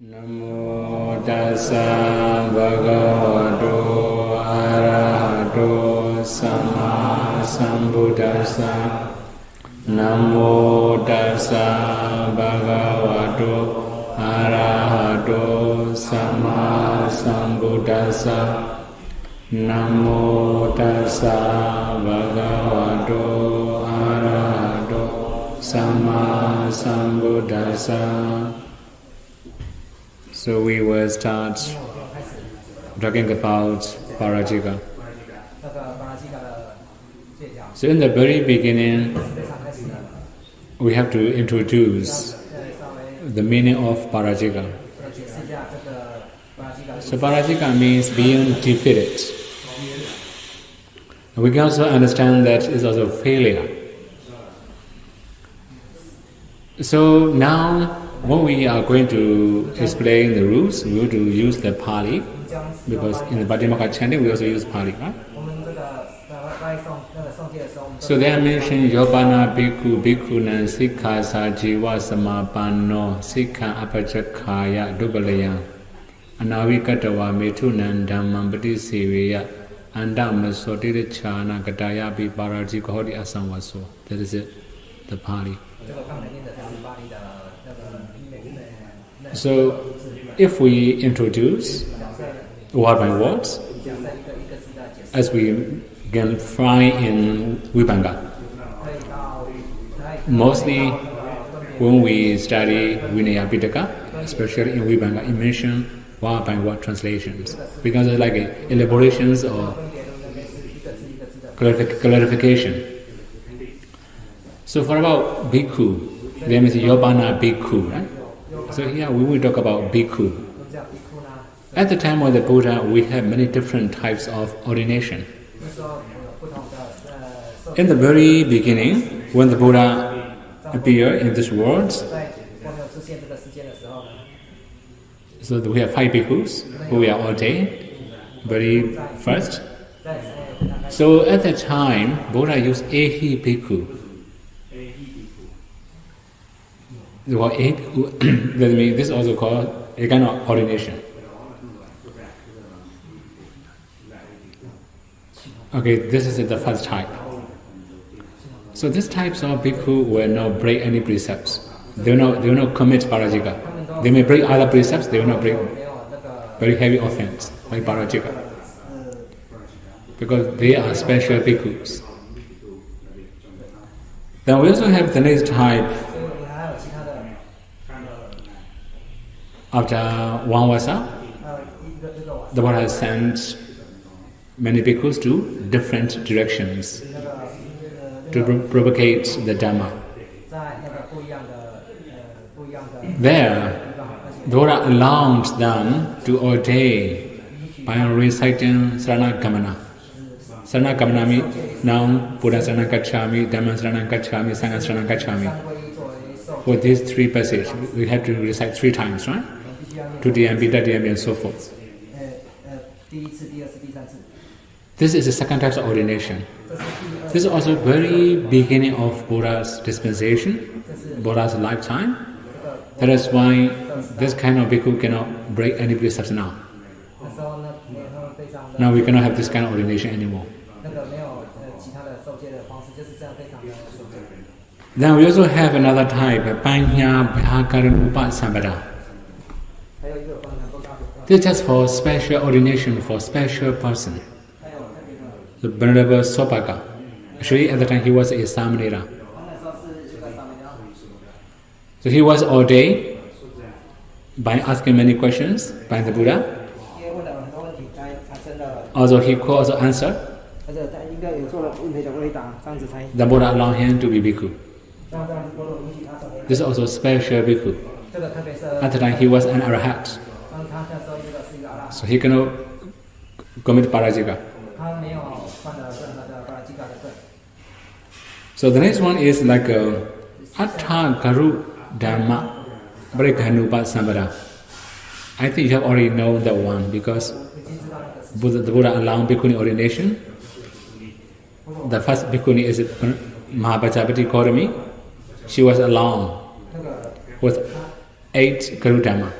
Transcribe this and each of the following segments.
Namo tassa bhagavato arahato samma sambuddhassa. Namo tassa bhagavato arahato samma sambuddhassa. Namo tassa bhagavato arahato samma sambuddhassa. So we will start talking about Pārājika. So in the very beginning, we have to introduce the meaning of Pārājika. So Pārājika means being defeated. We can also understand that it's also failure. So now, when we are going to explain the rules, we will use the Pali, because in the Pātimokkha chanting we also use Pali. Right? So they are mentioned Yobana Bhikkhu Bhikkhuna Sikha Sajiva Samapano Sikha Apachakkaya Dubbalaya Anavikatawa Metunan Dhammam Padiseveya Andamasotir Chana Gatayapi Pārājika Hodi Asamvaso. That is it, the Pali. So, if we introduce word by words, as we can find in Vibhanga, mostly when we study Vinaya Pitaka, especially in Vibhanga, it mentions word by word translations, because it's like elaborations or clarification. So for about Bhikkhu, there is Yobana Bhikkhu, right? So here we will talk about Bhikkhu. At the time of the Buddha, we have many different types of ordination. In the very beginning, when the Buddha appeared in this world, so we have 5 bhikkhus who are ordained very first. So at that time, Buddha used Ehi Bhikkhu. That means this is also called a kind of ordination. Okay, this is the first type. So these types of bhikkhu will not break any precepts. They will not commit Pārājika. They may break other precepts, they will not break very heavy offense like Pārājika, because they are special bhikkhus. Then we also have the next type. After one vasa, the Buddha has sent many bhikkhus to different directions to propagate the Dhamma. There, the Buddha allowed them to ordain by reciting Saranagamana. Saranagamana means now Buddha Saranam Gacchami, Dhamma Saranam Gacchami, Sangha Saranam Gacchami. For these 3 passages, we have to recite 3 times, right? Tudiyampi, Dadiyampi, and so forth. This is the second type of ordination. This is also very beginning of Buddha's dispensation, Buddha's lifetime. That is why this kind of bhikkhu cannot break any precepts now. Now we cannot have this kind of ordination anymore. Then we also have another type, Panya Bhakaran Upasambhada. This is just for special ordination for special person. The Venerable Sopaka. Actually, at the time he was a Samanera. So he was ordained by asking many questions by the Buddha. Also he could also answer. The Buddha allowed him to be bhikkhu. This is also special bhikkhu. At the time he was an arahat. So he cannot commit Pārājika. So the next one is like Atta Garu Dhamma Brighanupa Sambhada. I think you have already known that one, because the Buddha allowed bhikkhuni ordination. The first bhikkhuni is Mahapajapati Kaurami. She was alone with 8 Garu Dhamma.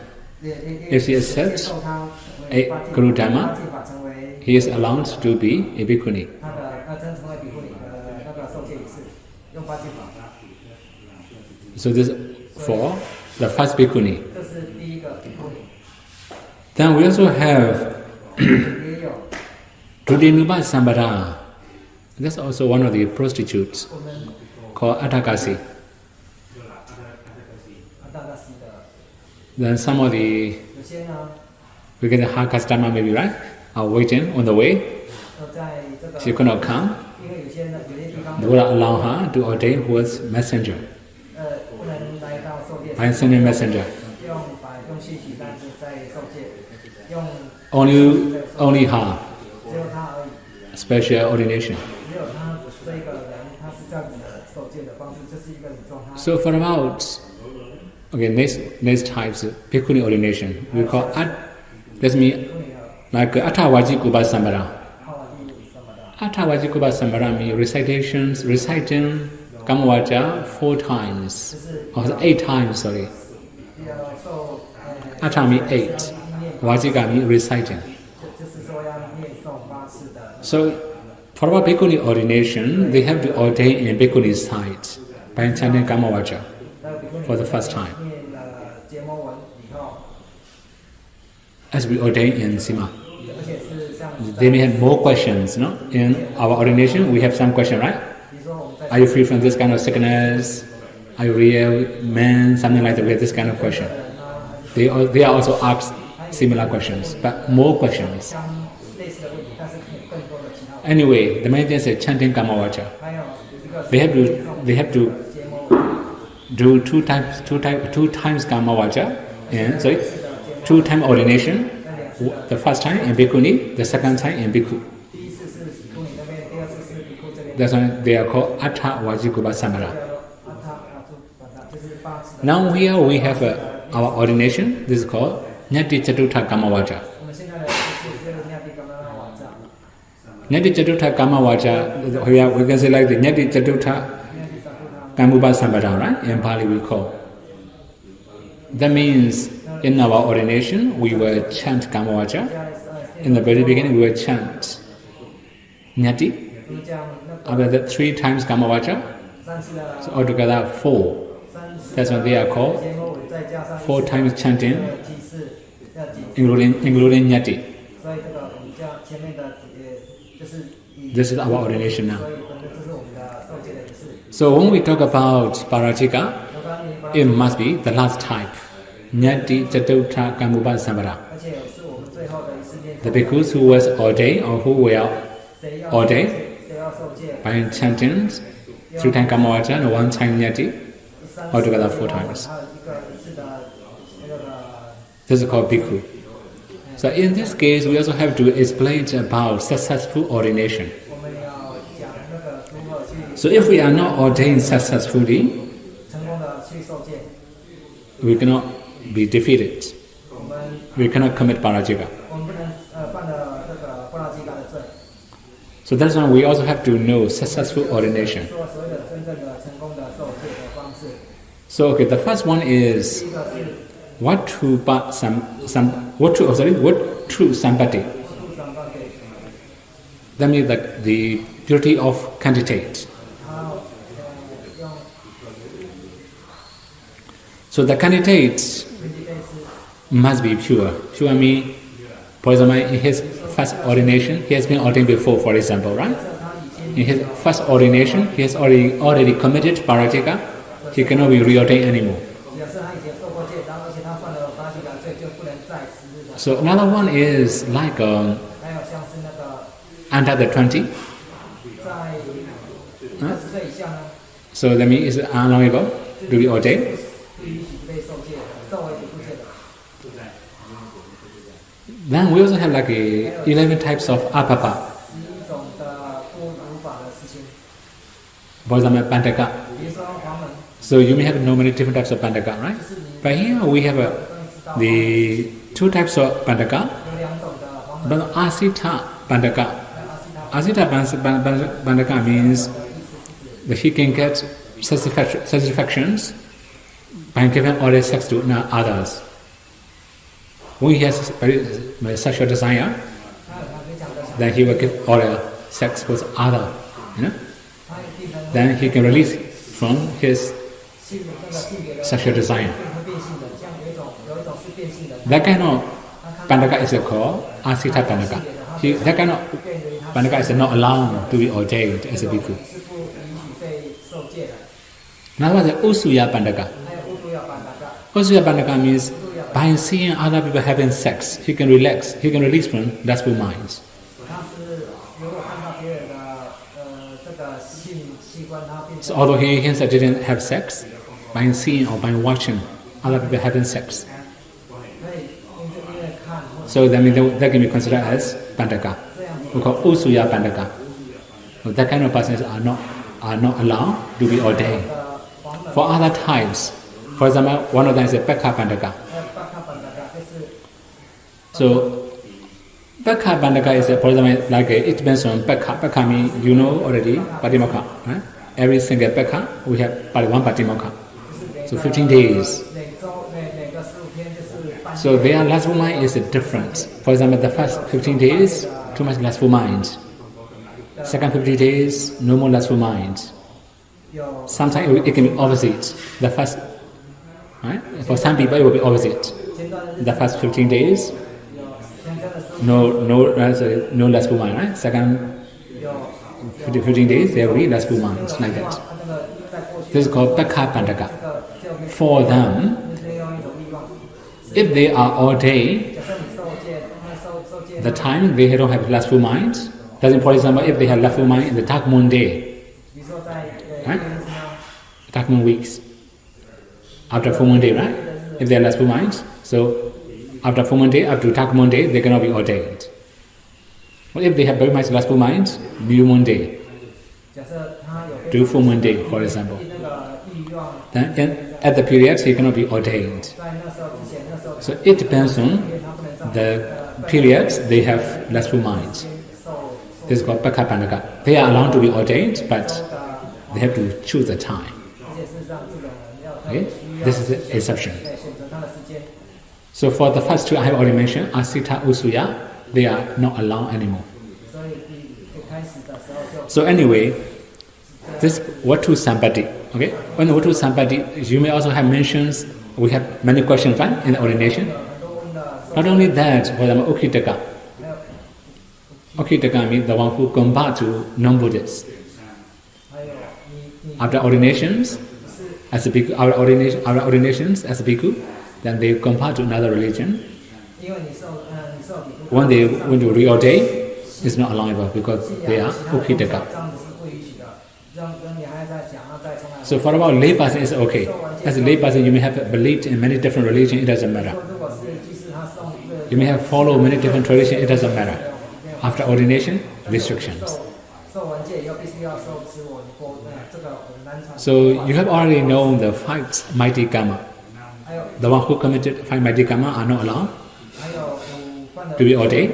If he accepts a Guru Dhamma, he is allowed to be a bhikkhuni. So this is for the first bhikkhuni. Then we also have Drudinupa Sambara. That's also one of the prostitutes called Attakasi. Then some of the, we get a hard customer maybe, right? Are waiting on the way. She could not come. They would allow her to ordain who was messenger. By sending messenger. Only her. Special ordination. So for about, okay, next types bhikkhuni ordination. We call like Attavajikupa Sambara. Attavajikupa Sambara means reciting Kamavaja 4 times. Or 8 times, sorry. Atta means 8. Vajika means reciting. So, for our bhikkhuni ordination, they have to ordain in bhikkhuni site by chanting Kamavaja for the first time. As we ordain in Sima. They may have more questions, no? In our ordination, we have some question, right? Are you free from this kind of sickness? Are you real man? Something like that. We have this kind of question. They are also asked similar questions, but more questions. Anyway, the main thing is chanting Kamavaja. They have to do two times Kamavaja, and 2 times ordination. The first time in bhikkhuni, the second time in bhikkhu. That's why they are called Attavajikupa Sambara. Now here we have our ordination. This is called Nyati Chatutha Kamavaja. Nyati Chatutha Kamavaja, we can say like the Nyati Chatutha Kamupa Sambara, right? In Pali we call. That means in our ordination we will chant Kamavaja. In the very beginning we will chant Nyati. After that 3 times Kamavaja. So altogether 4. That's what they are called. 4 times chanting, including Nyati. This is our ordination now. So when we talk about Pārājika, it must be the last type. Nyati Chatutha Kamupa Sambara. The bhikkhus who was ordained or who were ordained by chanting 3 times Kamavaja and 1 time Nyati, altogether 4 times. This is called bhikkhu. So in this case, we also have to explain about successful ordination. So if we are not ordained successfully, we cannot be defeated. We cannot commit Pārājika. So that's why we also have to know successful ordination. So okay, the first one is what true sampati. That means the purity of candidate. So the candidate must be pure. Pure means, for example, in his first ordination, he has been ordained before, for example, right? In his first ordination, he has already committed Pārājika. He cannot be reordained anymore. So another one is like under the 20. So that means it's unallowable to be ordained. Then we also have like 11 types of apapa. For example, Pandaka. So you may have many different types of Pandaka, right? But here we have the 2 types of Pandaka. But Asita Pandaka. Asita Pandaka means that he can get satisfactions by giving oral sex to others. When he has very sexual desire, then he will give oral sex with other, Then he can release from his sexual desire. That kind of Pandaka is called Asita Pandaka. That kind of Pandaka is not allowed to be ordained as a bhikkhu. Now what is Usuya Pandaka? Usuya Pandaka means by seeing other people having sex, he can relax, he can release from lustful minds. So although he himself didn't have sex, by seeing or by watching other people having sex, so that can be considered as Pandaka. We call Usuya Pandaka. So that kind of persons are not allowed to be ordained. For other types, for example, one of them is a Bhikkhu Pandaka. So Bhikkhu Pandaka is, for example, like it depends on Bhikkhu. Bhikkhu means you know already Pātimokkha. Right? Every single Bhikkhu we have one Pātimokkha. So 15 days. So their lustful mind is different. For example, the first 15 days, too much lustful mind. Second 50 days, no more lustful mind. Sometimes it can be opposite. The first, right? For some people it will be opposite. The first 15 days, no lustful mind, right? Second 15 days, there will be lustful minds, like that. This is called Bhikkhu Pandaka. For them, if they are ordained, the time they don't have lustful minds. For example, if they have lustful mind in the dark moon day, right? Dark moon weeks, after full moon day, right? If they have lustful minds, so after full moon day, up to dark moon day, they cannot be ordained. Well, if they have very much lustful minds, new moon day, to full moon day, for example, then at the period he cannot be ordained. So it depends on the periods they have lustful minds. This is called Bhikkhu Pandaka. They are allowed to be ordained, but they have to choose the time. Okay? This is the exception. So for the first two I have already mentioned, Asita, Usuya, they are not allowed anymore. So anyway, this Vatu Sampati. Okay? When the Vatu Sampati, you may also have mentions, we have many questions, right, in the ordination. Not only that, for example, Ukitaka. Ukitaka means the one who convert to non-Buddhists. After ordinations, as a bhikkhu, our ordinations as a bhikkhu, then they convert to another religion. When they want to reordain, it's not allowable because they are Ukitaka. So for about lay person, it's okay. As a lay person, you may have believed in many different religions, it doesn't matter. You may have followed many different traditions, it doesn't matter. After ordination, restrictions. So you have already known the 5 mighty karma. The one who committed 5 mighty karma are not allowed to be ordained.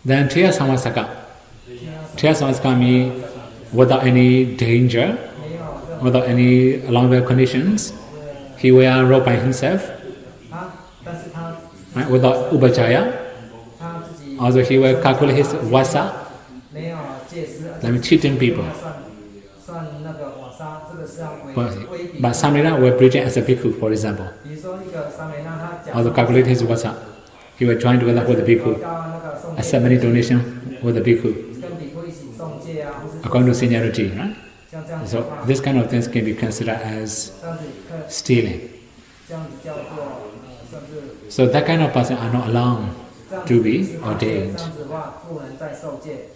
Then Triya Samasaka. Triya Samasaka means without any danger, without any long-term conditions, he will rope by himself, right, without upajaya. Also he will calculate his vasa, that means cheating people. But Samrita will present as a bhikkhu, for example. Also calculate his vasa. He will join together with the bhikkhu, accept many donations with the bhikkhu, according to seniority, right? So this kind of things can be considered as stealing. So that kind of person are not allowed to be ordained.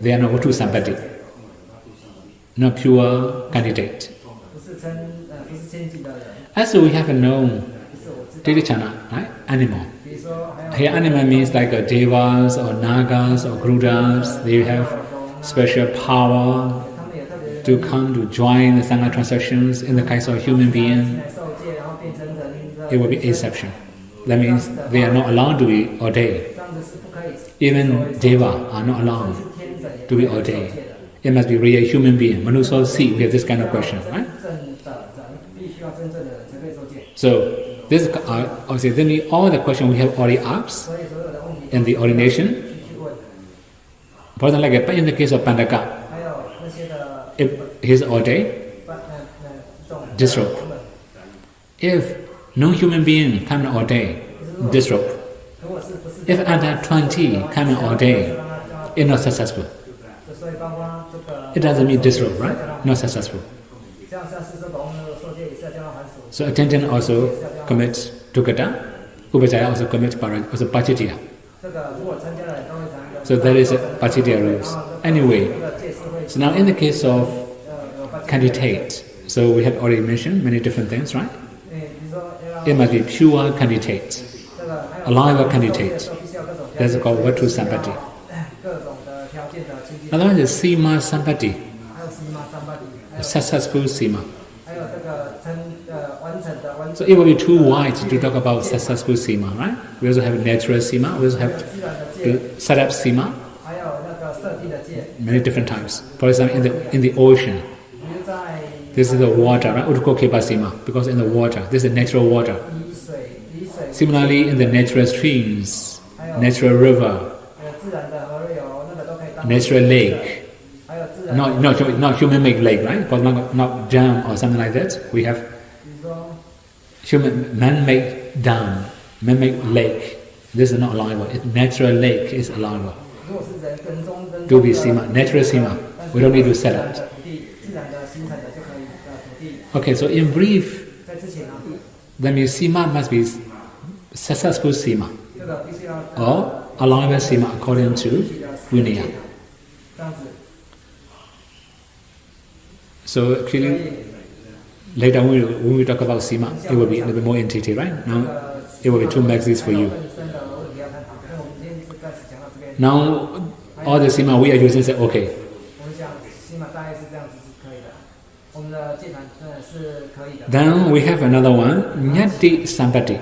They are not Vatu Sampati, not pure candidate. Also we have known Tirichana, right? Animal. Here animal means like devas or nagas or grudas. They have special power to come to join the Sangha transactions. In the case of a human being, it will be exception. That means they are not allowed to be ordained. Even deva are not allowed to be ordained. It must be real human being. Manusa see, we have this kind of question, right? So this obviously then all the questions we have already asked in the ordination. For example, like in the case of Pandaka, if he's ordained, disrobe. If no human being come and ordain, disrobe. If under 20 come and ordain, it's not successful. It doesn't mean disrobe, right? Not successful. So attention also commits Tukata, Upajaya also commits also Pachitya. So there is a Pachitya rules. Anyway, so now in the case of candidate, so we have already mentioned many different things, right? It must be pure candidate, alive candidate. That's called Vatu Sampati. Another one is Sima Sampati, successful Sima. So it will be too wide to talk about successful Sima, right? We also have natural Sima, we also have set up Sima, many different types. For example, in the ocean, this is the water, right? Utkokepa Sima, because in the water, this is natural water. Similarly, in the natural streams, natural river, natural lake, not human-made lake, right? But not dam or something like that. We have human man-made dam, man-made lake. This is not allowable. Natural lake is allowable. To be Sima, natural Sima. We don't need to set it. Okay, so in brief, that means Sima must be successful Sima or allowable Sima according to Vinaya. So actually, later when we talk about Sima, it will be a little bit more in detail, right? Now, it will be too maxis for you. Now, all the Sima we are using say, okay. Then we have another one, Nyati Sampati.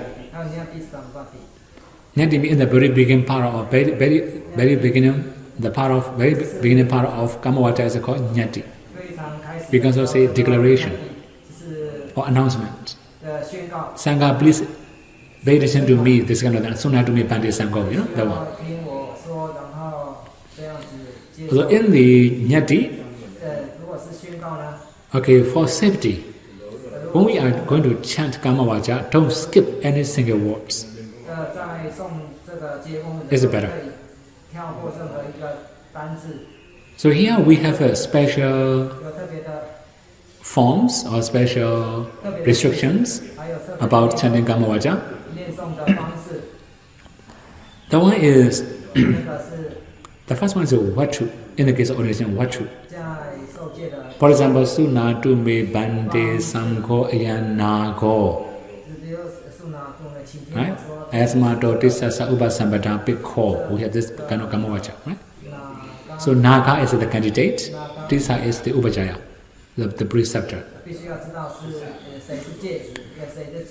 Nyati means in the very beginning part of very beginning, the part of very beginning part of Kamawata is called Nyati. We can also say declaration or announcement. Sangha, please pay attention to me, this kind of thing. Suna to me Pandit Sangha, you know, that one. So in the Nyati, okay, for safety, when we are going to chant Kamavacha, don't skip any single words. It's better. So here we have a special forms or special restrictions about chanting Kamavacha. The one is the first one is Vachu. In the case of ordination, Vachu. For example, Suna tu me bande samko ayanago. Right? Asmato tisasa ubasambata Bhikkhu. We have this kind of Kamavacha, right? So Naga is the candidate, Tisa is the Upajaya, the preceptor.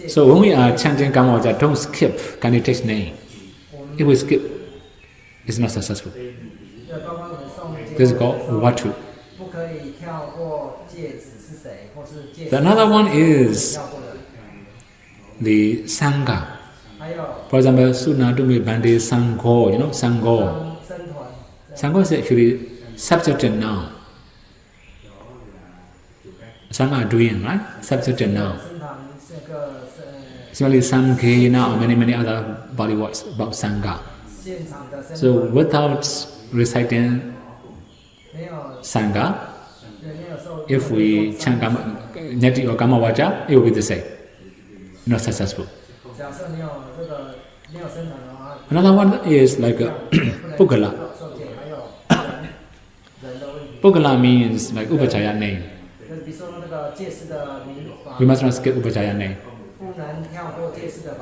So when we are chanting Kamavacha, don't skip candidate's name. If we skip, it's not successful. This is called Vatu. Another one is the Sangha. For example, Sunadumi Bandi Sangho, you know, Sangho. Sangho is actually subject noun. Sangha are doing, right? Subject noun. Similarly, Samkhena or many other body words about Sangha. So without reciting Sangha, if we chant Nyati or Kamavacha, it will be the same. Not successful. Another one is like Pugala. Pugala means like Upajaya name. We must not skip Upajaya name.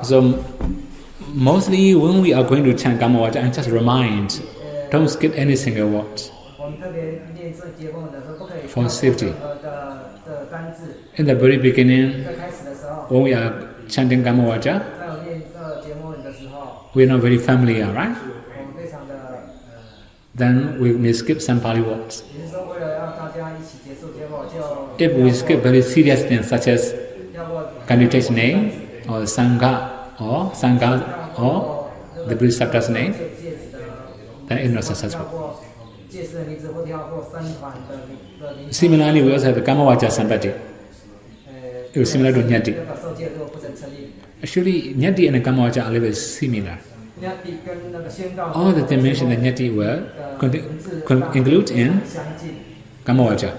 So mostly when we are going to chant Kamavacha, and just remind, don't skip any single word for safety. In the very beginning, when we are chanting Kamavacha, we are not very familiar, right? Then we may skip some Pali words. If we skip very serious things such as candidate's name, or Sangha or the preceptor's name, then it's not successful. Similarly, we also have the Kamavacha Sampatti. It was similar to Nyati. Actually, Nyati and Kamavacha are a little similar. All the dimensions that Nyati will include in Kamavacha.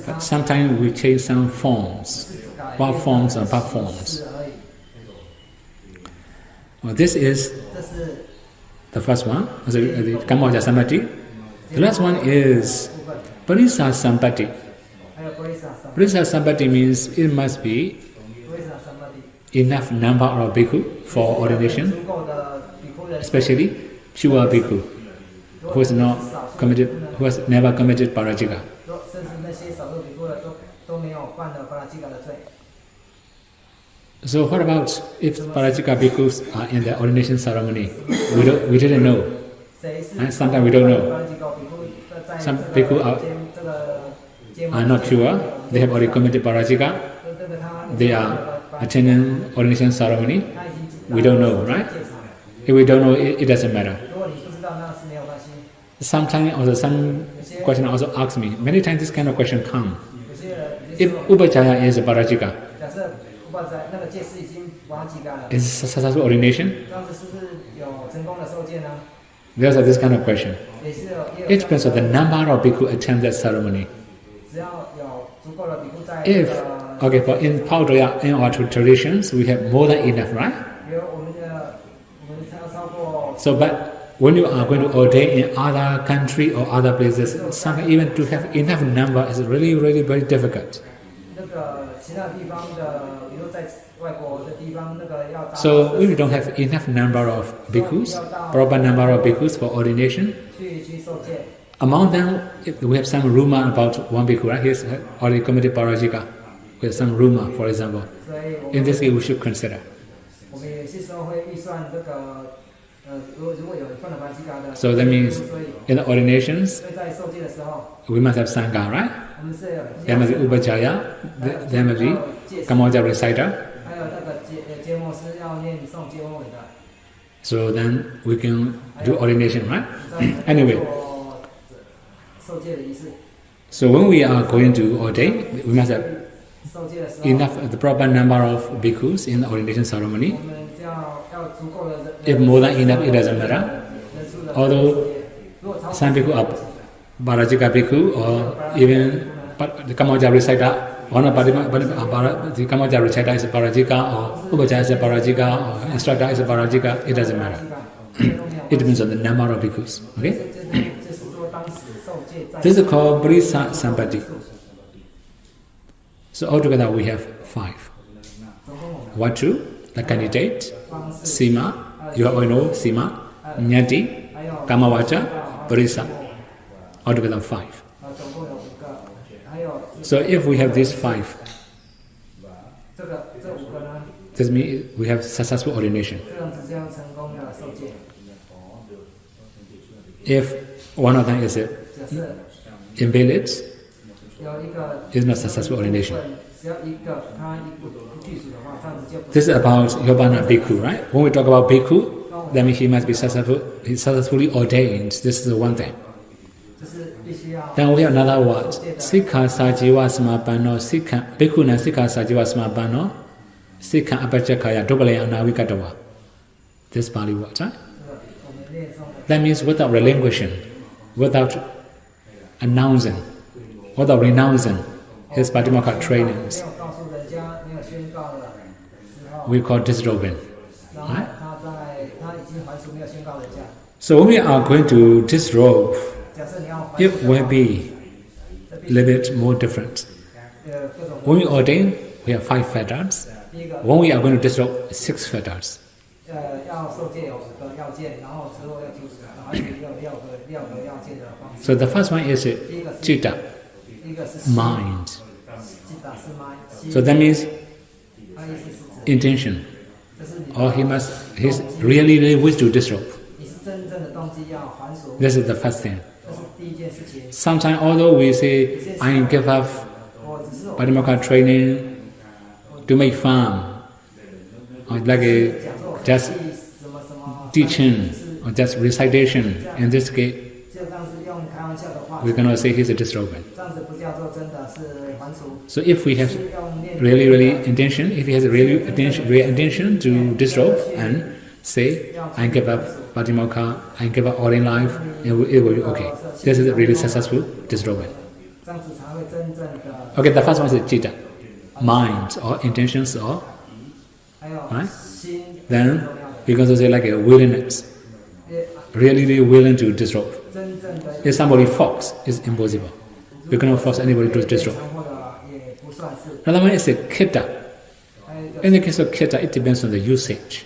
But sometimes we change some forms, what forms or what forms. Well, this is the first one, the Kamavacha Sampatti. The last one is Parisa Sampatti. Parisa Sampatti means it must be enough number of bhikkhu for ordination, especially pure bhikkhu who is not committed, who has never committed Pārājika. So what about if Pārājika bhikkhus are in the ordination ceremony? We didn't know. And sometimes we don't know. Some bhikkhu are not pure. They have already committed Pārājika. They are attending ordination ceremony. We don't know, right? If we don't know, it doesn't matter. Sometimes also some question also asks me. Many times this kind of question comes. If Upachaya is a Pārājika, is it successful ordination? There's this kind of question. It depends on the number of bhikkhu attend that ceremony. If, for in Pārājika, in our traditions, we have more than enough, right? So, but when you are going to ordain in other country or other places, sometimes even to have enough number is really, really very difficult. So if we don't have enough number of bhikkhus, proper number of bhikkhus for ordination, among them, if we have some rumor about one bhikkhu, right? He's already committed Pārājika. We have some rumor, for example. In this case, we should consider. So that means in the ordinations, we must have Sangha, right? There must be Upachaya, there must be Kamavacha reciter. So then we can do ordination, right? Anyway, so when we are going to ordain, we must have enough, the proper number of bhikkhus in the ordination ceremony. If more than enough, it doesn't matter. Although some bhikkhu are Pārājika bhikkhu or even the Kamavacha reciter, the Kamavacha reciter is a Pārājika or Upachaya is a Pārājika or instructor is a Pārājika, it doesn't matter. It depends on the number of bhikkhus. Okay? This is called Parisa Sampatti. So altogether we have 5. Vatu, the candidate, Sima, you all know Sima, Nyati, Kamavacha, Parisa. Altogether 5. So if we have these 5, this means we have successful ordination. If one of them is invalid, it's not successful ordination. This is about Yobana Bhikkhu, right? When we talk about Bhikkhu, that means he must be successfully ordained. This is the one thing. Then we have another word. Sikha Sajiva Samapano, Sikha Bhikkhuna Sikha Sajiva Samapano, Sikha Apachakaya, Dobale Anavikatawa. This Pali word, right? That means without relinquishing, without announcing, without renouncing his Pātimokkha trainings. We call disrobing. Right? So when we are going to disrobe, it will be a little bit more different. When we ordain, we have 5 fetters. When we are going to disrobe, 6 fetters. So the first one is citta, mind. So that means intention. Or he's really wish to disrobe. This is the first thing. Sometimes, although we say, I give up Pātimokkha training to make fun, or like a just teaching or just recitation. In this case, we cannot say he's a disrobe. So if we have really intention, if he has a real intention to disrobe and say, I give up Pātimokkha, I give up all in life, it will be okay. This is a really successful disrobing. Okay, the first one is citta, minds or intentions or, right? Then we can also say like a willingness, really willing to disrobe. If somebody forces, it's impossible. We cannot force anybody to disrobe. Another one is a khitta. In the case of khitta, it depends on the usage.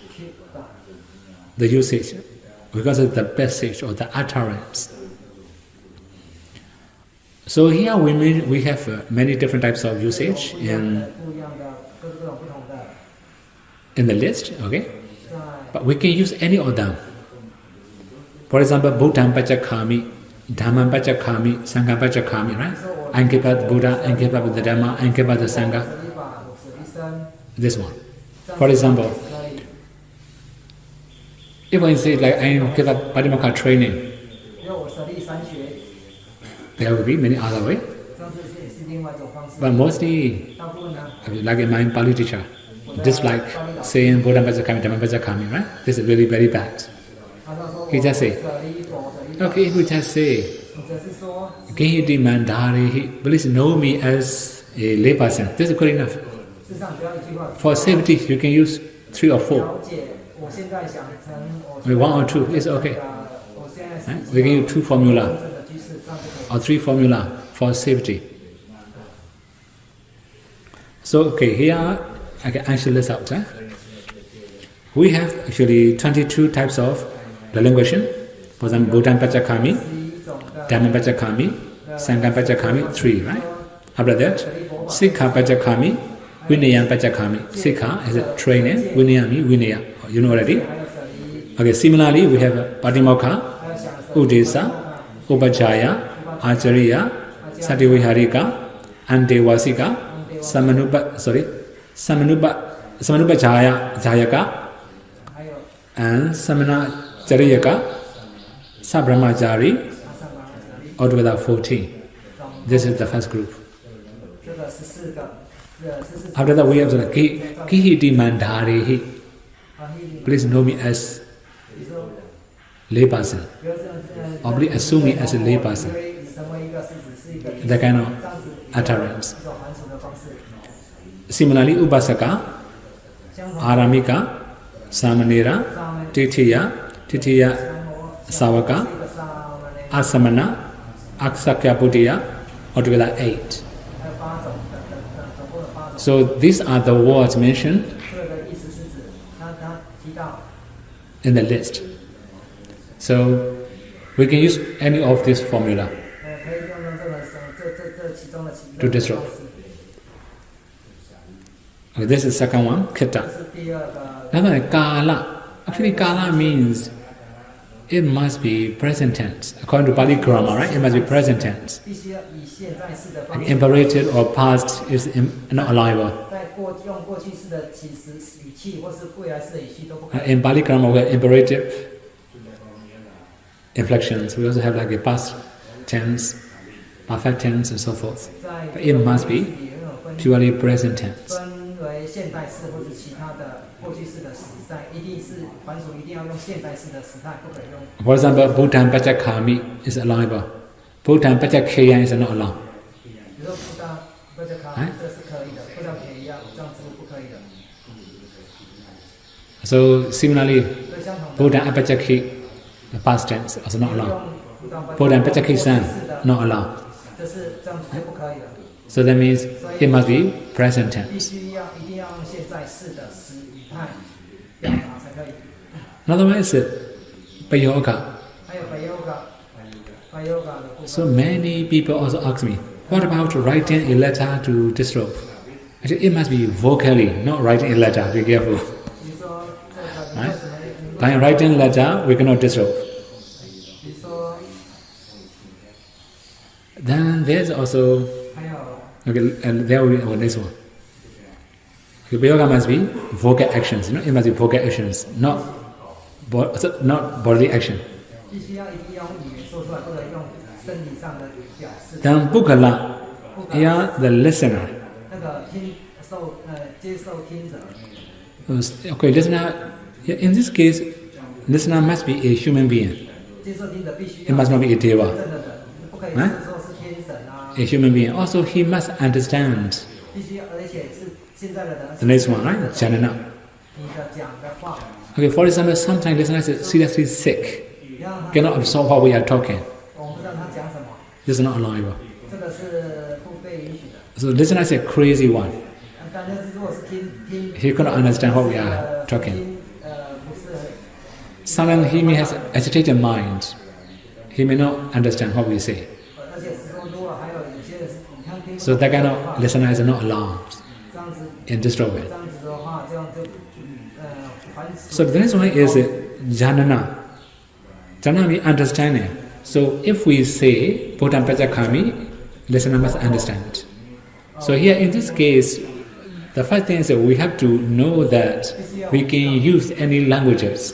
The usage, because of the passage or the utterance. So here we have many different types of usage in the list, okay? But we can use any of them. For example, Buddham Pachakami, Dhammam Pachakami, Sangham Pachakami, right? I give up Buddha, I give up the Dhamma, I give up the Sangha. This one. For example, if I say like I give up Pātimokkha training, there will be many other ways. But mostly, like in my Pali teacher, dislike saying Buddha Pachakami, Dhamma Pachakami, right? This is really very bad. He just say, okay, if we just say, Gehiti Mandari, please know me as a layperson. This is good enough. For safety, you can use 3 or 4. Maybe 1 or 2 is okay. Right? We can use 2 formula or 3 formula for safety. So, okay, here I can answer this out. We have actually 22 types of relinquishing. For example, Buddham Pachakami, Dhammam Pachakami, Sangham Pachakami, 3, right? After that, Sikha Pachakami, Vinaya Pachakami. Sikha is a training, Vinaya means Vinaya. You know already? Okay, similarly, we have Pātimokkha, Udesa, Upajaya, Acharya, Sativiharika, Antevasika, Samanupajayaka, and Samanachariyaka, Sabrahmachari, altogether 14. This is the first group. After that, we have the Kihiti Mandharihi. Please know me as layperson, or please assume me as a layperson. That kind of utterance. Similarly, Upasaka, Aramika, Samanera, Titiya Savaka, Asamana, Aksakya Buddhiya, altogether 8. So these are the words mentioned in the list. So we can use any of this formula to disrobe. Okay, this is the second one, Khitta. Another Kala. Actually, Kala means it must be present tense. According to Pali grammar, right? It must be present tense. Like imperative or past is not allowable. In Pali grammar, we have imperative inflections. We also have like a past tense, perfect tense, and so forth. But it must be purely present tense. For example, Buddham Pachakami is allowable. Buddham Pachakheya is not allowed. Right? So similarly, Buddham Apachakhi, the past tense, also not allowed. Buddham Pachakhi san, not allowed. Right? So that means it must be present tense. Another one is Payoga. So many people also ask me, what about writing a letter to disrobe? Actually, it must be vocally, not writing a letter. Be careful. Right? By writing a letter, we cannot disrobe. Then there's also, okay, and there will be this one. Yoga must be vocal actions, it must be vocal actions, not bodily action. Then Bhikkhu, here the listener. Okay, listener, in this case, listener must be a human being. It must not be a deva. A human being. Also, he must understand. The next one, right? Janana. Okay, for example, sometimes listeners is seriously sick, cannot absorb what we are talking. This is not allowable. So listener is a crazy one. He cannot understand what we are talking. Sometimes he may have agitated mind. He may not understand what we say. So that kind of listener is not allowed in disturbing. So the next one is janana. Janana means understanding. So if we say Bodhan Pajakami, listener must understand. So here in this case, the first thing is that we have to know that we can use any languages.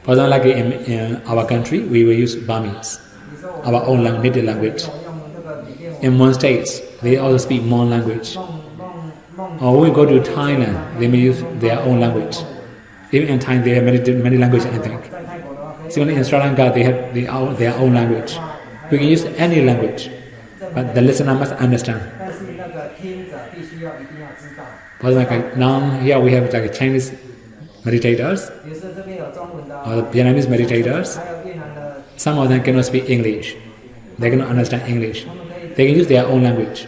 For example, like in our country, we will use Burmese, our own native language. In Mon states, they also speak Mon language. Or when we go to Thailand, they may use their own language. Even in Thailand, they have many languages, I think. Similarly, in Sri Lanka, they have their own language. We can use any language, but the listener must understand. For example, now here we have like Chinese meditators, or Vietnamese meditators. Some of them cannot speak English. They cannot understand English. They can use their own language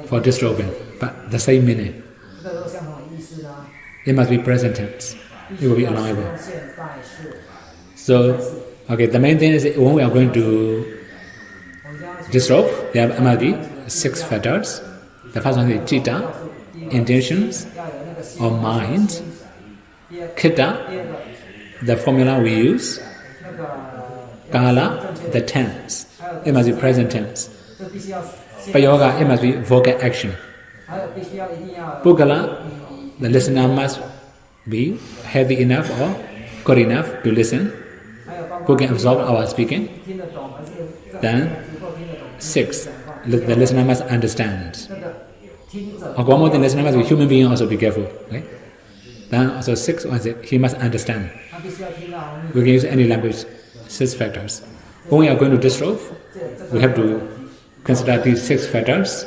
for disturbing, but the same meaning. It must be present tense. It will be allowable. So, okay, the main thing is when we are going to disturb, there must be 6 factors. The first one is citta, intentions, or mind. Khitta, the formula we use. Kala, the tense. It must be present tense. Payoga, it must be vocal action. Puggala, the listener must be healthy enough or good enough to listen, who can absorb our speaking. Then 6, the listener must understand. One more thing, listener must be human being, also be careful. Okay? Then also 6, he must understand. We can use any language, 6 factors. When we are going to disturb, we have to consider these 6 factors.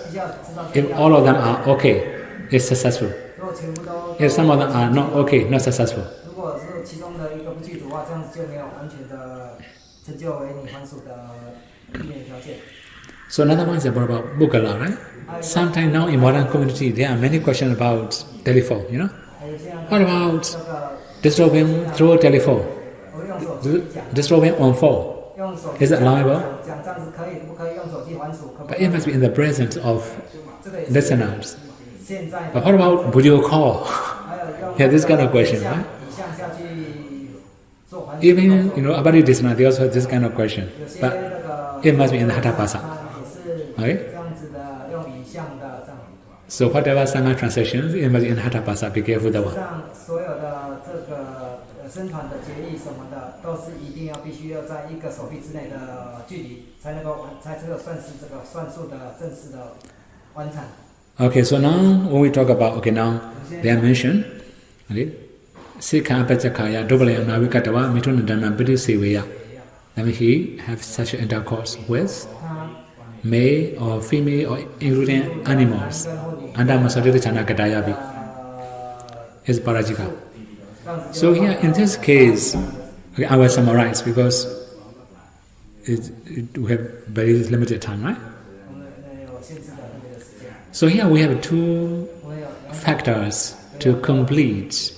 If all of them are okay, it's successful. If some of them are not okay, not successful. So another one is about Bukkala, right? Sometimes now in modern community, there are many questions about telephone, What about disturbing through telephone? Disturbing on phone? Is it allowable? But it must be in the presence of listeners. But what about video call? Yeah, this kind of question, right? Even, about the listener, they also have this kind of question. But it must be in the Hatha Bhasa. Okay? So whatever Sangha translations, it must be in Hatha Bhasa. Be careful that one. Okay, so now when we talk about, now they are mentioned, Sikha Pachakaya, Dobale Navikatawa, Mituna Dhamma Bidi Seveya. That means he have sexual intercourse with male or female or including animals. Anda Masarita Chana Kadayabi is Pārājika. So here in this case, I will summarize because we have very limited time, right? So here we have 2 factors to complete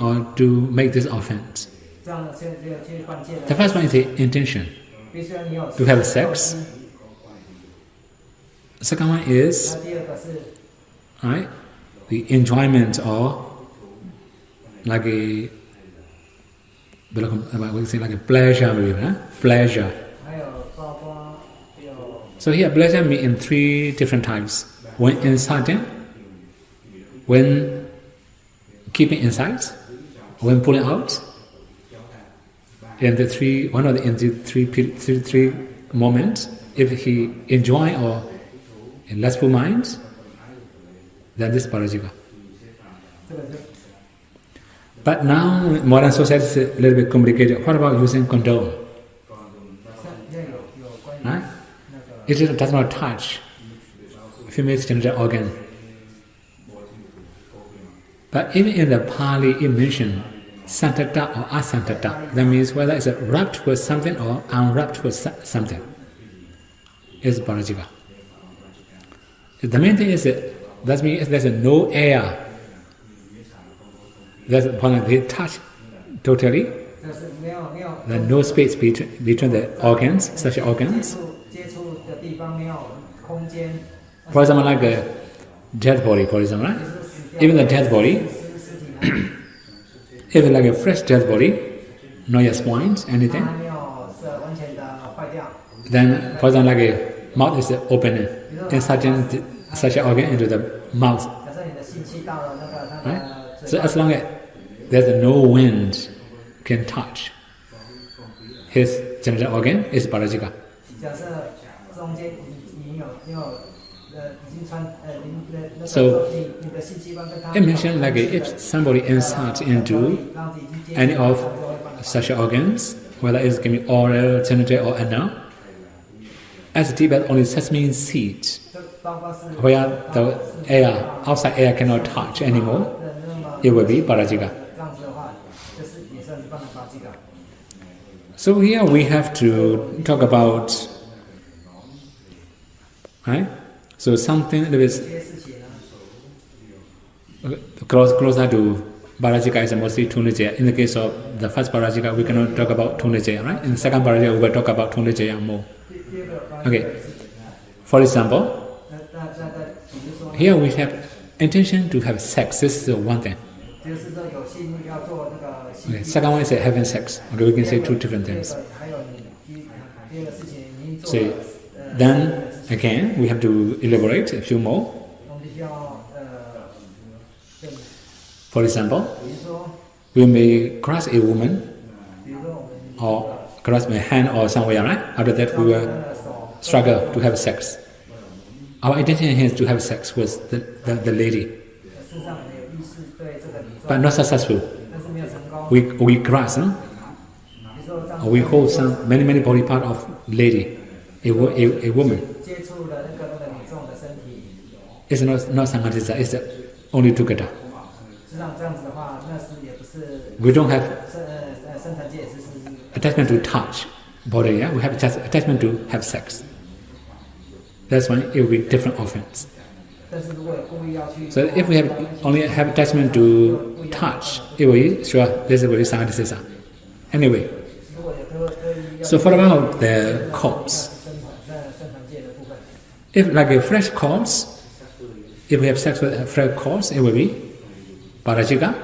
or to make this offense. The first one is the intention, to have sex. The second one is the enjoyment or like a pleasure, maybe, pleasure. So here pleasure means in three different types. When inciting, when keeping inside, when pulling out. In the three moments, if he enjoy or in lustful mind, then this is Pārājika. But now modern society is a little bit complicated. What about using condom? Right? It does not touch female genital organ. But even in the Pali it mentioned santata or asantata. That means whether it's wrapped with something or unwrapped with something. It's Pārājika. The main thing is that means there's no air. There's when they touch totally, there's no space between the organs, such organs. For example, like a dead body, for example, right? Even the dead body, if it's like a fresh dead body, no yet spoiled, anything, then for example, like a mouth is open, inserting such an organ into the mouth. Right? So as long as there's no wind can touch his genital organ, is Pārājika. So it mentioned like if somebody inserts into any of such organs, whether it's going to be oral, genital or anal, as Tibet only sesame seed, where the air, outside air cannot touch anymore, it will be Pārājika. So here we have to talk about, right? So something that is closer to Pārājika is mostly Thunajaya. In the case of the first Pārājika, we cannot talk about Thunajaya, right? In the second Pārājika, we will talk about Thunajaya more. Okay. For example, here we have intention to have sex. This is one thing. Okay. Second one is having sex. Okay, we can say two different things. So then again, we have to elaborate a few more. For example, we may grasp a woman or grasp a hand or somewhere, right? After that, we will struggle to have sex. Our intention is to have sex with the lady, but not successful. We grasp, or we hold some many body part of lady, a woman. It's not sangatisa, it's only together. We don't have attachment to touch body, yeah? We have attachment to have sex. That's why it will be different offense. So if we only have attachment to touch, it will be sure this will be sangatisa. Anyway, so what about the corpse? If like a fresh corpse, if we have sex with a fresh corpse, it will be Pārājika.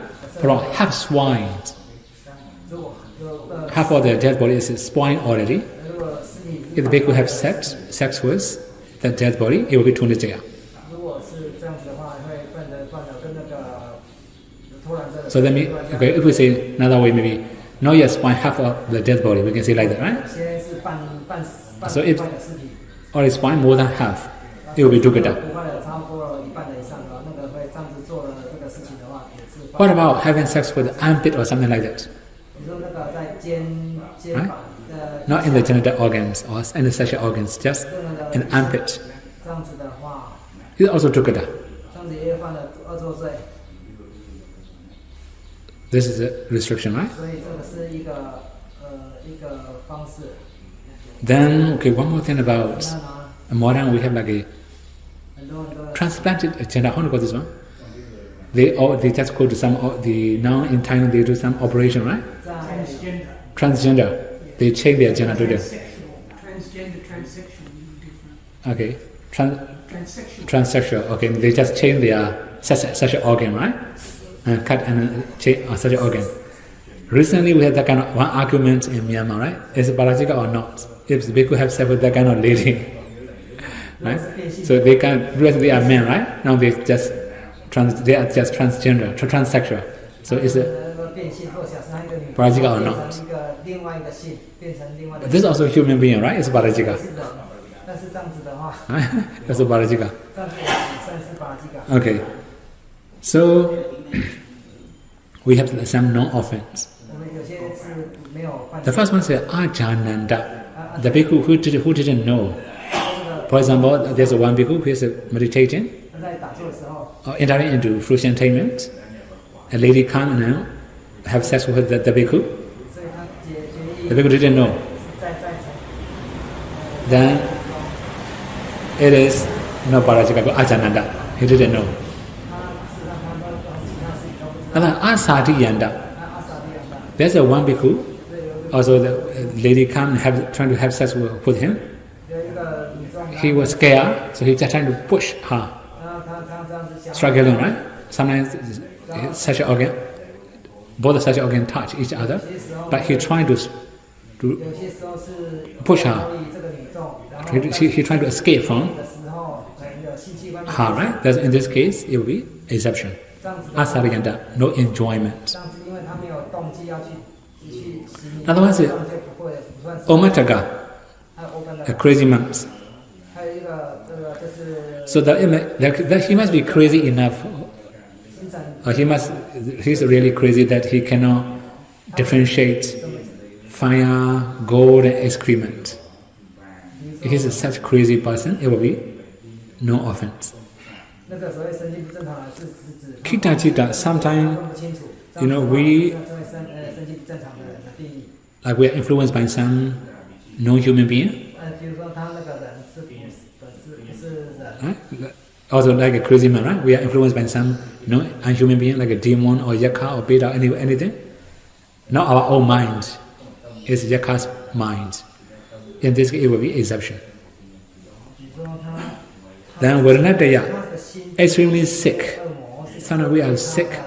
For half swine, half of the dead body is spoiled already. If the bhikkhu have sex with the dead body, it will be Thunajaya. So that means, okay, if we say another way, maybe not yet spoiled half of the dead body, we can say like that, right? So if or it's spoiled more than half, it will be together. What about having sex with the armpit or something like that? Right? Not in the genital organs or any sexual organs, just in armpit. It's also together. This is a restriction, right? Then, okay, one more thing about modern, we have like a transplanted gender. How do you call this one? They just go to some now in Thailand they do some operation, right? Transgender. They change their gender to them. Transgender, transsexual, different. Okay. Transsexual. Okay, they just change their sexual organ, right? And cut and change such an organ. Recently we had that kind of one argument in Myanmar, right? Is it Pārājika or not? If the bhikkhu have sex with that kind of lady, right? So they are men, right? Now they are just transgender, transsexual. So is it Pārājika or not? This is also a human being, right? It's Pārājika. That's a Pārājika. Okay. So we have some non-offense. The first one is Ajananda, the bhikkhu who didn't know. For example, there's one bhikkhu who is meditating or entering into fruition attainment. A lady comes and have sex with the bhikkhu. The bhikkhu didn't know. Then it is no Pārājika, but Ajananda. He didn't know. And then Asadiyanda. There's a one bhikkhu. Also, the lady comes trying to have sex with him. He was scared, so he just trying to push her, struggling, right? Sometimes sexual organ, both sexual organs touch each other, but he trying to push her. He trying to escape from her, right? That's, in this case, it will be exception. Asadiyanda, no enjoyment. Another one is Omataka, a crazy monks. So that he must be crazy enough, or he's really crazy that he cannot differentiate fire, gold, and excrement. If he's such a crazy person, it will be no offense. Kita Chitta, sometimes, we are influenced by some non-human being. Also like a crazy man, right? We are influenced by some non-human being, like a demon or yakka or beta or anything. Not our own mind. It's yakka's mind. In this case, it will be exception. Then Varanataya, extremely sick. Sometimes we are sick.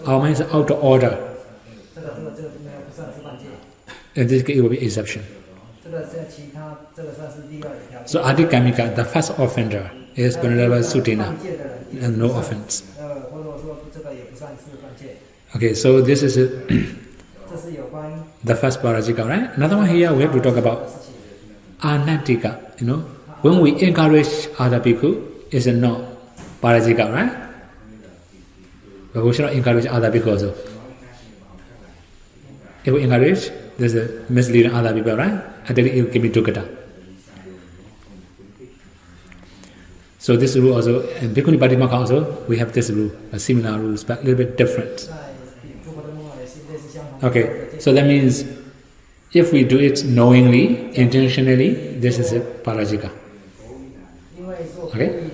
Our mind is out of order. In this case, it will be exception. So Adikamika, the first offender, is Venerable Sutina, and no offense. Okay, so this is the first Pārājika, right? Another one here we have to talk about Anatika. When we encourage other people, it's not Pārājika, right? But we should not encourage other people also. If we encourage, there's a misleading other people, right? And then it will give me dukkha. So this rule also, in Bhikkhu Pātimokkha also, we have this rule, similar rules, but a little bit different. Okay, so that means if we do it knowingly, intentionally, this is a Pārājika. Okay?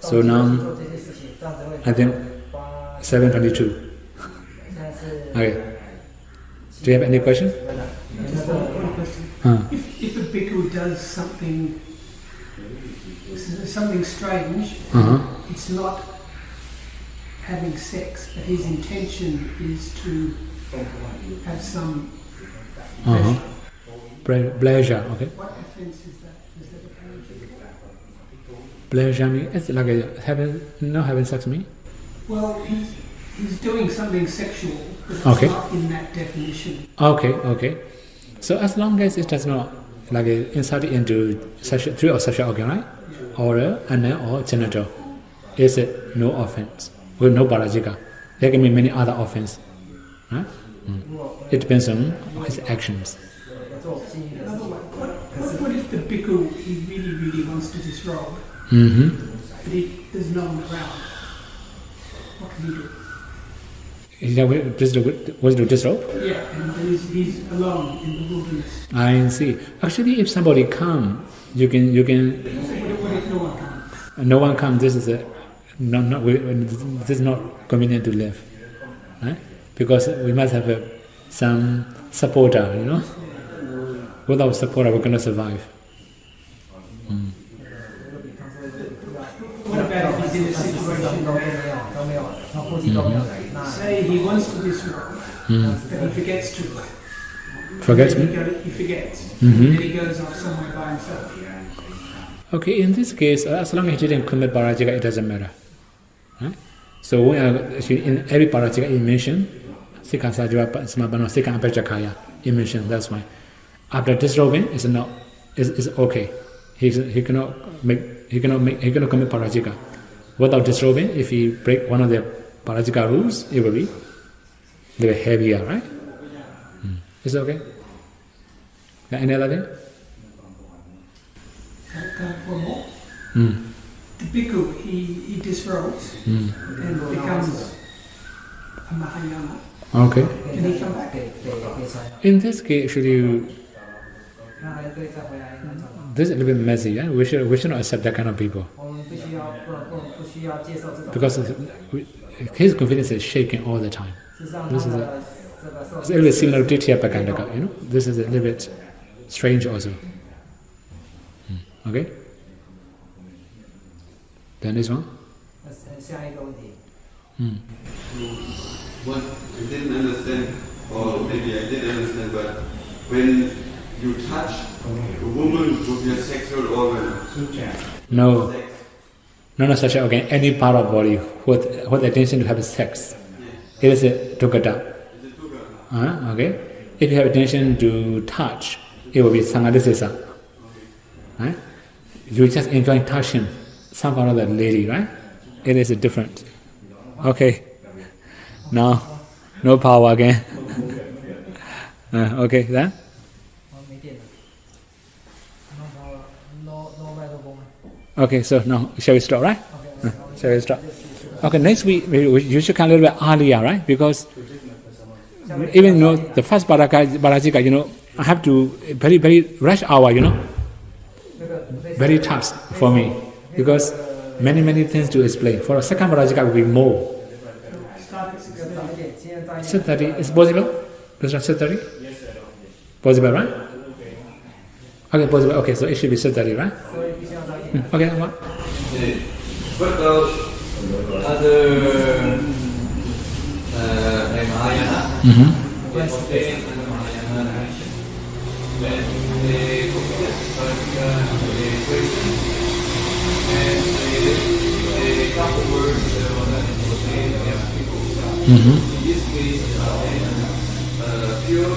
So now, I think 7:22. Okay. Do you have any question? If a bhikkhu does something strange, it's not having sex, but his intention is to have some pleasure. Okay. What offense is that? Is that a Pārājika? Pleasure means it's like having sex mean? Well, he's doing something sexual, but it's not in that definition. Okay. So as long as it does not insert into three or sexual organ, right? Oral, anal, or genital, is it no offense? Well, no Pārājika. There can be many other offenses. Huh? It depends on his actions. What if the bhikkhu, he really wants to disrobe, but there's no one around? What can he do? Was to disrobe? Yeah, and he's alone in the wilderness. I see. Actually, if somebody comes, you can. What if no one comes? No one comes. This is this is not convenient to live, right? Because we must have some supporter, Without supporter, we're going to survive. What about if he's in a situation where, say he wants to disrobe, but he forgets to. Forgets me? He forgets. And then he goes off somewhere by himself. Okay, in this case, as long as you didn't commit Pārājika, it doesn't matter. Right? So in every Pārājika you mention, Sikha Sajava Samabano, Sikha Apachakaya, you mention, that's why. After disrobing, it's okay. He cannot commit Pārājika. Without disrobing, if he break one of the Pārājika rules, it will be a little heavier, right? Is it okay? Any other thing? One more. The Bhikkhu, he disrobes and becomes a Mahayana. Okay. Can he come back? In this case, actually, this is a little bit messy. Yeah? We should not accept that kind of people. Because his confidence is shaking all the time. It's a little bit similar to Titya Pakandaka, you know. This is a little bit strange also. Okay? Then this one? What I didn't understand, or maybe I did understand, but when you touch a woman with your sexual organ, no, such organ, any part of body with intention to have sex, it is a tukata. Okay? If you have intention to touch, it will be sangadisisa. Right? You just enjoy touching some part of that lady, right? It is different. Okay. Now, no power again. Okay, then? Okay, so now, shall we stop, right? Shall we stop? Okay, next week, you should come a little bit earlier, right? Because even though the first Pārājika, you know, I have to, very, very rush hour, you know. Very tough for me. Because many, many things to explain. For a second Pārājika, it will be more. 6:30 is possible? Is that 6:30? Possible, right? Okay, possible. Okay, so it should be 6:30, right? Okay, what? What about other like Mahayana? When they completed Pārājika, they question, and they come forward they are people. In this case, pure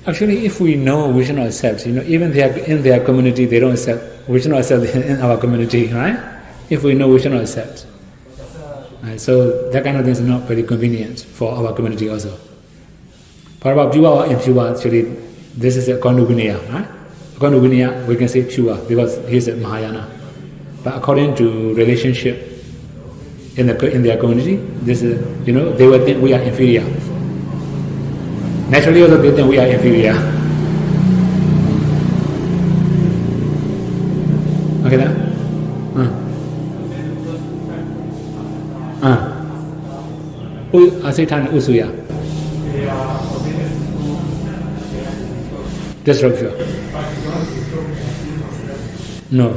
Actually, if we know, we should not accept. You know, even in their community, they don't accept. We should not accept in our community, right? If we know, we should not accept. Right, so that kind of thing is not very convenient for our community also. What about pure or impure? Actually, this is according to Vinaya, right? According to Vinaya, we can say pure because he's a Mahayana. But according to relationship in their community, this is, you know, they will think we are inferior. Naturally, also they think we are inferior. Okay, then. Asitana Usuya. Disruption. No.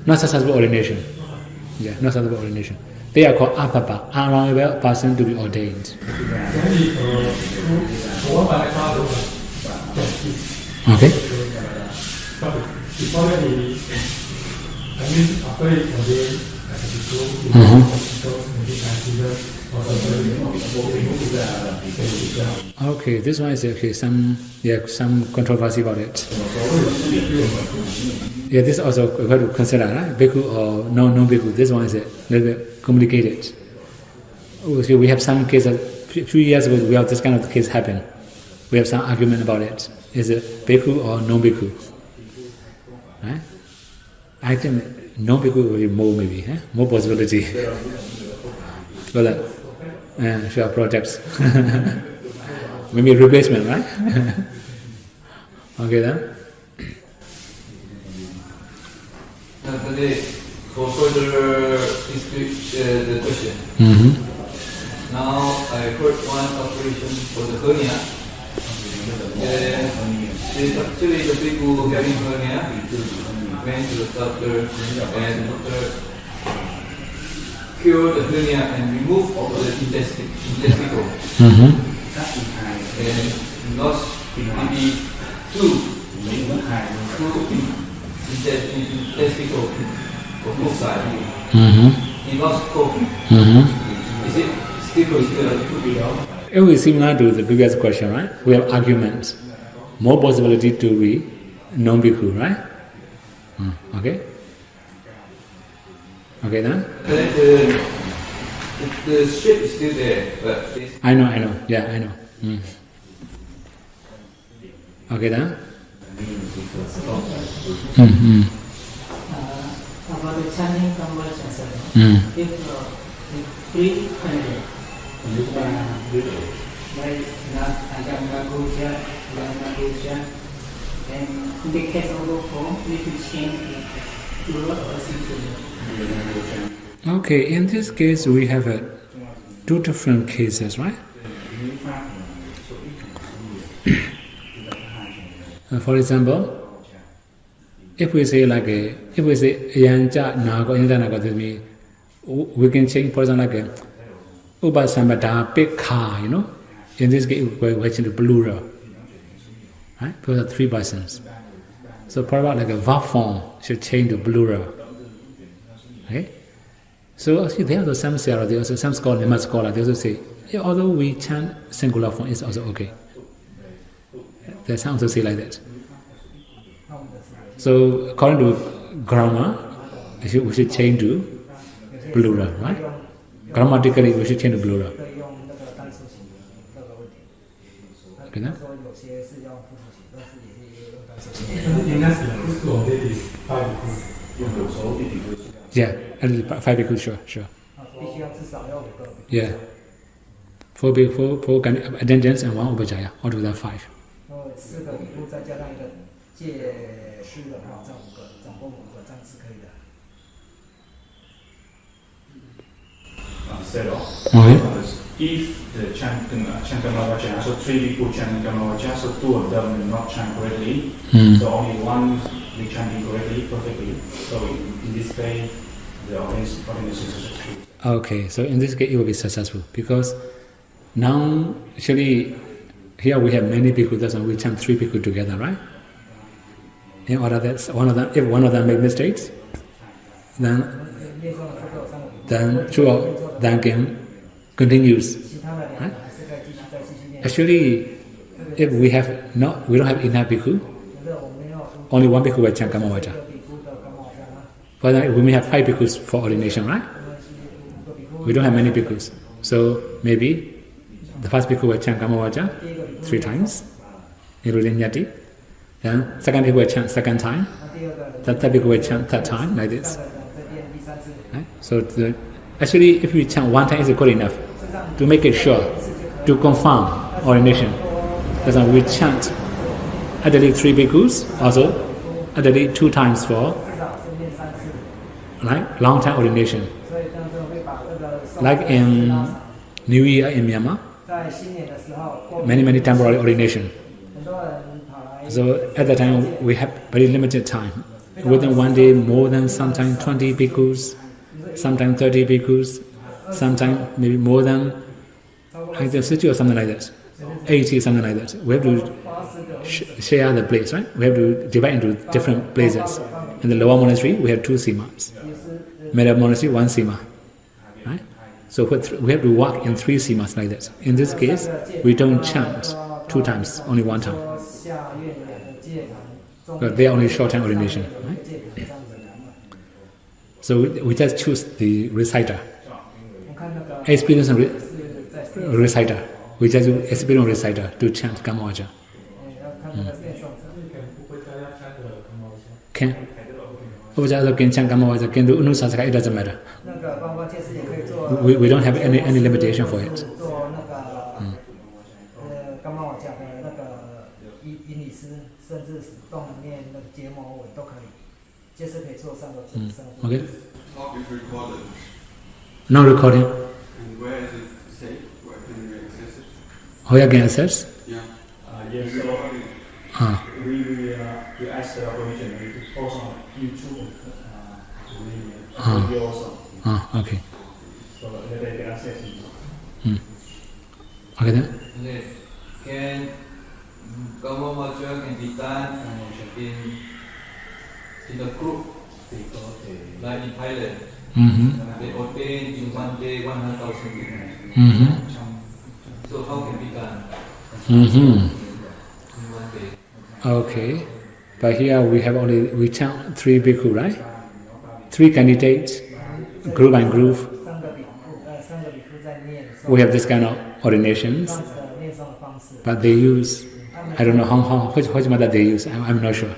Not successful ordination. Yeah, not successful ordination. They are called apapa, unable person to be ordained. Okay. Okay, this one is okay. Some controversy about it. Yeah, this also we have to consider, right? Bhikkhu or non-bhikkhu. This one is a little bit complicated. Okay, we have some cases. A few years ago, we have this kind of case happen. We have some argument about it. Is it bhikkhu or non-bhikkhu? Right? I think non-bhikkhu will be more, maybe, more possibility. So that sure projects. Maybe replacement, right? Okay then. For further the question. Now I heard one operation for the hernia. Actually the people having hernia went to the doctor and the doctor cured the hernia and removed all the testicle. And lost maybe 2 He lost COVID. Is it still? It will be similar to the previous question, right? We have arguments. More possibility to be non-bhikkhu, right? Okay? Okay then? The ship is still there, but... I know. Yeah, I know. Okay then? About the chanting conversion, if pre-candidate, like and in the case of the form, we could change plural or singular. Okay, in this case we have two different cases, right? For example, if we say yanja nago, this means we can change, for example, like upasambhata Bhikkha, you know. In this case we change to plural, right? Because there are three persons. So probably like a verb form should change to plural. Okay? So actually there are some scholars, there are some scholars, they also say, although we chant singular form, it's also okay. There's some also say like that. So according to grammar, we should change to plural, right? Grammatically we should change to plural. Okay, no? Yeah, at least 5 bhikkhu, sure. Yeah. 4 attendance and 1 upajjhaya, altogether 5. If the chant Gamavajja, so 3 people chant Gamavajja, so 2 of them will not chant correctly, so only 1 will chant correctly, perfectly. So in this case, the ordination is successful. Okay, so in this case it will be successful because now actually here we have many people, that's why we chant 3 people together, right? In order that if one of them make mistakes, then 2 of them can continues. Right? Actually, if we don't have enough bhikkhu, only 1 bhikkhu will chant Gamavajja. For example, we may have 5 bhikkhus for ordination, right? We don't have many bhikkhus. So maybe the first bhikkhu will chant Gamavajja 3 times, including Nyati. Then second bhikkhu will chant 2nd time. The third bhikkhu will chant 3rd time, like this. Right? So actually, if we chant 1 time, is good enough to make it sure, to confirm ordination. That's why we chant ideally 3 bhikkhus, also ideally 2 times for long time ordination. Like in New Year in Myanmar, many temporary ordination. So at that time we have very limited time. Within 1 day, more than sometimes 20 bhikkhus, sometimes 30 bhikkhus, sometimes maybe more than 60 or something like that, 80, something like that. We have to share the place, right? We have to divide into different places. In the lower monastery, we have 2 simas. Middle monastery, 1 sima. Right? So we have to walk in 3 simas like that. In this case, we don't chant 2 times, only 1 time. But they are only short-time ordination. Right? So we just choose the reciter. Experienced reciter. We just use experienced reciter to chant Gamavajja. Can. Upajjhaya can chant Gamavajja, can do Unusasaka, it doesn't matter. We don't have any limitation for it. Okay? Talk is recorded. No recording. And where is it saved? Where can we access it? How you can access? Yeah. Yes, so we ask the permission to post on YouTube. Video also. Okay. So that they can access it. Okay then? Can Pātimokkha can be done in a group, like in Thailand. They ordain in one day 100,000 people. So how can be done in one day? Okay. But here we count 3 bhikkhu, right? 3 candidates, group and group. We have this kind of ordinations, but they use, I don't know which method they use, I'm not sure.